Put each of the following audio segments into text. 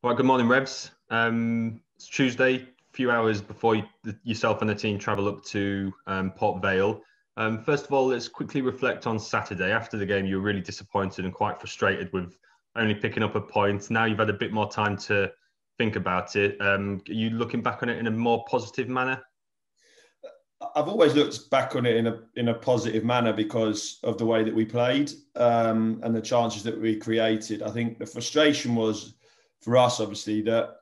Right, good morning, Revs. It's Tuesday, a few hours before yourself and the team travel up to Port Vale. First of all, let's quickly reflect on Saturday. After the game, you were really disappointed and quite frustrated with only picking up a point. Now you've had a bit more time to think about it. Are you looking back on it in a more positive manner? I've always looked back on it in a positive manner because of the way that we played and the chances that we created. I think the frustration was for us, obviously, that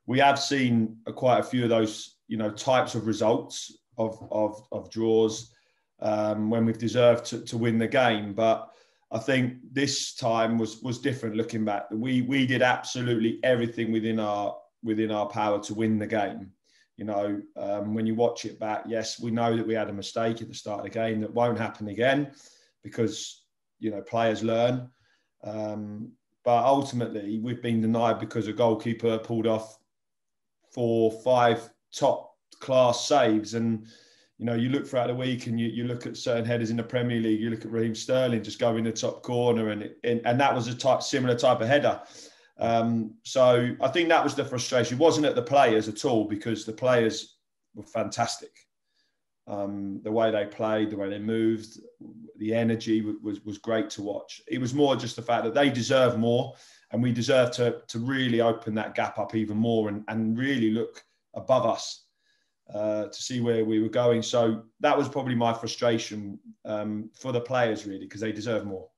we have seen quite a few of those, types of results of draws when we've deserved to win the game. But I think this time was different. Looking back, we did absolutely everything within our power to win the game. When you watch it back, yes, we know that we had a mistake at the start of the game that won't happen again because, players learn. But ultimately, we've been denied because a goalkeeper pulled off 4 or 5 top-class saves. And, you look throughout the week and you look at certain headers in the Premier League, you look at Raheem Sterling just go in the top corner and that was a similar type of header. So I think that was the frustration. It wasn't at the players at all because the players were fantastic. The way they played, the way they moved, the energy was great to watch. It was more just the fact that they deserve more and we deserve to really open that gap up even more and really look above us to see where we were going. So that was probably my frustration for the players really because they deserve more.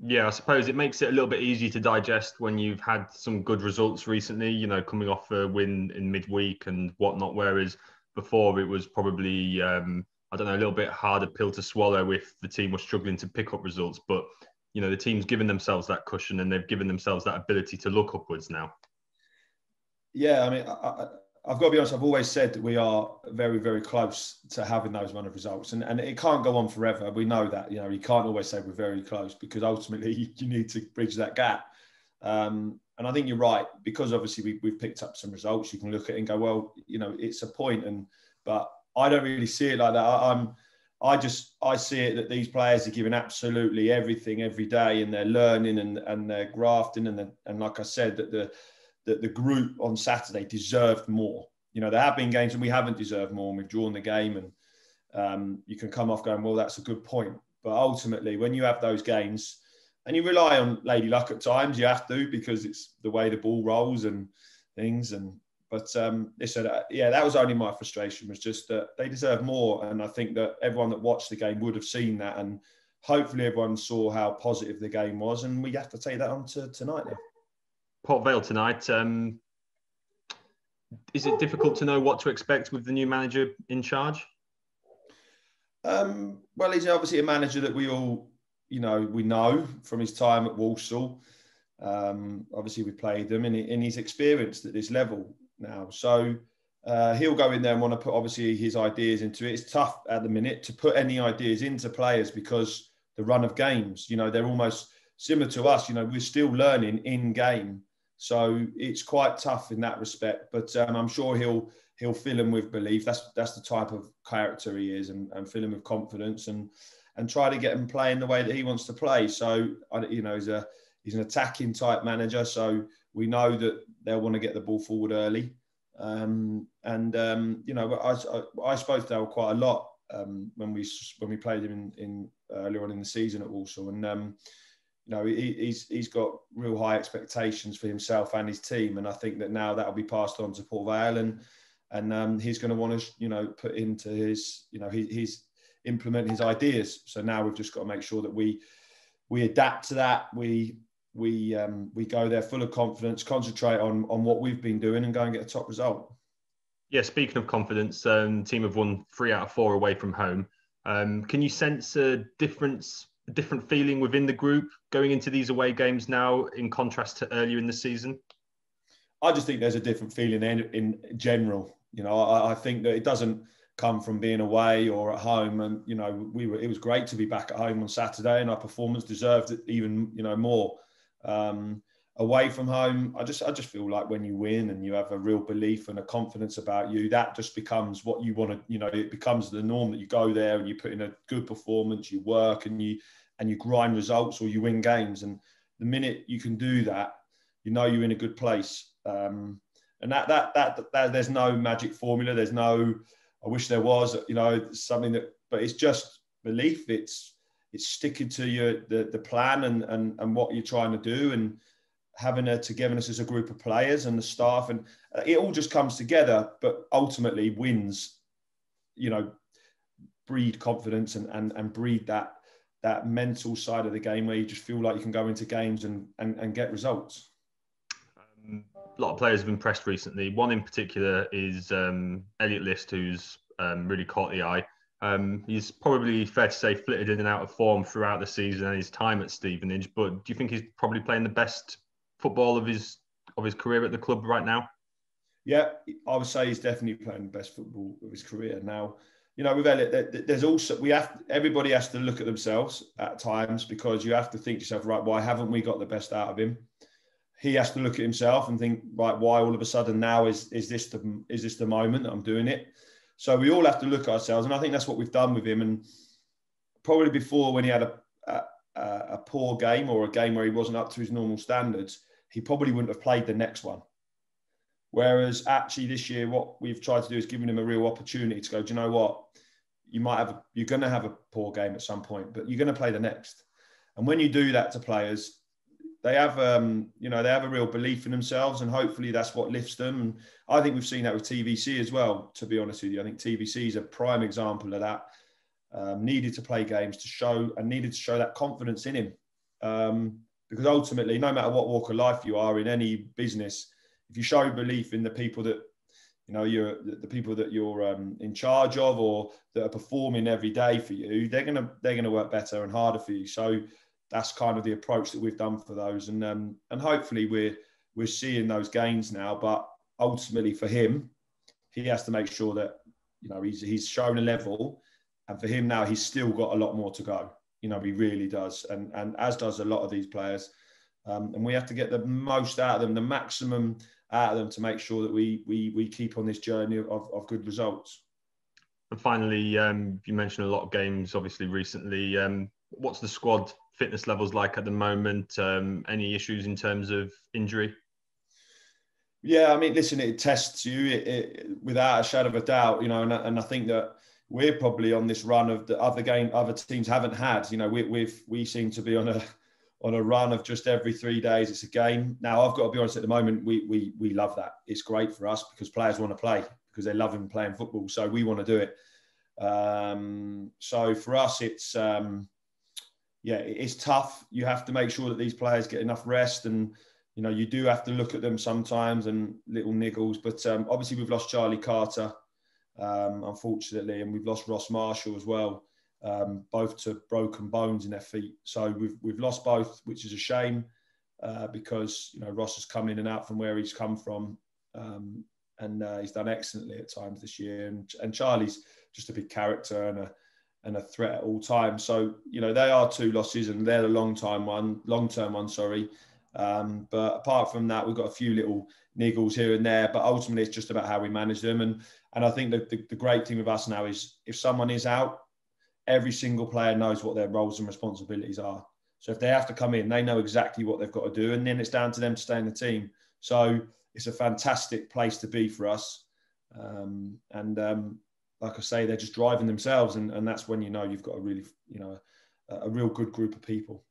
Yeah, I suppose it makes it a little bit easier to digest when you've had some good results recently, coming off a win in midweek and whatnot, whereas before it was probably, a little bit harder pill to swallow if the team was struggling to pick up results. But, the team's given themselves that cushion and they've given themselves that ability to look upwards now. Yeah, I mean, I've got to be honest, I've always said that we are very, very close to having those kind of results. And it can't go on forever. We know that, you can't always say we're very close because ultimately you need to bridge that gap. And I think you're right, because obviously we've picked up some results. You can look at it and go, well, it's a point. But I don't really see it like that. I see it that these players are giving absolutely everything every day and they're learning and they're grafting. And like I said, that the group on Saturday deserved more. There have been games and we haven't deserved more and we've drawn the game and you can come off going, well, that's a good point. But ultimately, when you have those games and you rely on lady luck at times, you have to because it's the way the ball rolls and things. But that was only my frustration, was just that they deserve more. And I think that everyone that watched the game would have seen that. And hopefully everyone saw how positive the game was. And we have to take that on to tonight now. Port Vale tonight. Is it difficult to know what to expect with the new manager in charge? Well, he's obviously a manager that we all, we know from his time at Walsall. Obviously, we played them and he's experienced at this level now. So he'll go in there and want to put, obviously, his ideas into it. It's tough at the minute to put any ideas into players because the run of games, they're almost similar to us. We're still learning in game. So it's quite tough in that respect, but I'm sure he'll fill him with belief. That's the type of character he is, and fill him with confidence and try to get him playing the way that he wants to play. So he's an attacking type manager. So we know that they'll want to get the ball forward early. I spoke to Dale quite a lot when we played him in earlier on in the season at Walsall, and he's got real high expectations for himself and his team. And I think that now that'll be passed on to Port Vale and he's going to want to, put into his implement his ideas. So now we've just got to make sure that we adapt to that. We go there full of confidence, concentrate on what we've been doing and go and get a top result. Yeah, speaking of confidence, the team have won 3 out of 4 away from home. Can you sense a different feeling within the group going into these away games now in contrast to earlier in the season? I just think there's a different feeling in general. I think that it doesn't come from being away or at home. And, it was great to be back at home on Saturday and our performance deserved it even, more. Away from home, I just feel like when you win and you have a real belief and a confidence about you, that just becomes what you want to, it becomes the norm that you go there and you put in a good performance, you work and you grind results or you win games. And the minute you can do that, you know you're in a good place. And that there's no magic formula. There's no, I wish there was, you know, something that, but it's just belief. It's sticking to the plan and what you're trying to do, and having a togetherness as a group of players and the staff, and it all just comes together. But ultimately, wins, you know, breed confidence and breed that mental side of the game where you just feel like you can go into games and get results. A lot of players have been pressed recently. One in particular is Elliot List, who's really caught the eye. He's probably, fair to say, flitted in and out of form throughout the season and his time at Stevenage. But do you think he's probably playing the best football of his career at the club right now? Yeah, I would say he's definitely playing the best football of his career now. You know, with Elliot, there's also, everybody has to look at themselves at times, because you have to think to yourself, right, why haven't we got the best out of him? He has to look at himself and think, right, why all of a sudden now is this the moment that I'm doing it? So we all have to look at ourselves, and I think that's what we've done with him. And probably before, when he had a poor game or a game where he wasn't up to his normal standards, he probably wouldn't have played the next one. Whereas actually this year, what we've tried to do is giving him a real opportunity to go, do you know what? You're going to have a poor game at some point, but you're going to play the next. And when you do that to players, they have, they have a real belief in themselves, and hopefully that's what lifts them. And I think we've seen that with TVC as well, to be honest with you. I think TVC is a prime example of that. Needed to play games needed to show that confidence in him. Because ultimately, no matter what walk of life you are in any business, if you show belief in the people that, you know, the people that you're in charge of, or that are performing every day for you, they're gonna work better and harder for you. So that's kind of the approach that we've done for those, and hopefully we're seeing those gains now. But ultimately for him, he has to make sure that, you know, he's shown a level, and for him now, he's still got a lot more to go. You know, he really does, and as does a lot of these players. And we have to get the most out of them, the maximum out of them, to make sure that we keep on this journey of good results. And finally, you mentioned a lot of games, obviously, recently. What's the squad fitness levels like at the moment? Any issues in terms of injury? Yeah, I mean, listen, it tests you without a shadow of a doubt, you know, and I think that we're probably on this run of the other teams haven't had. You know, we seem to be on a run of just every 3 days it's a game. Now, I've got to be honest, at the moment, we love that. It's great for us because players want to play, because they love him playing football. So we want to do it. So for us, it's it's tough. You have to make sure that these players get enough rest, and you know, you do have to look at them sometimes and little niggles. But obviously, we've lost Charlie Carter, unfortunately, and we've lost Ross Marshall as well, both to broken bones in their feet. So we've lost both, which is a shame, because, you know, Ross has come in and out from where he's come from, and he's done excellently at times this year. And Charlie's just a big character and a threat at all times. So, you know, they are two losses, and they're the long-term one, sorry. But apart from that, we've got a few little niggles here and there, but ultimately it's just about how we manage them. And I think that the great thing with us now is, if someone is out, every single player knows what their roles and responsibilities are. So if they have to come in, they know exactly what they've got to do, and then it's down to them to stay in the team. So it's a fantastic place to be for us. Like I say, they're just driving themselves, and that's when you know you've got a really, you know, a real good group of people.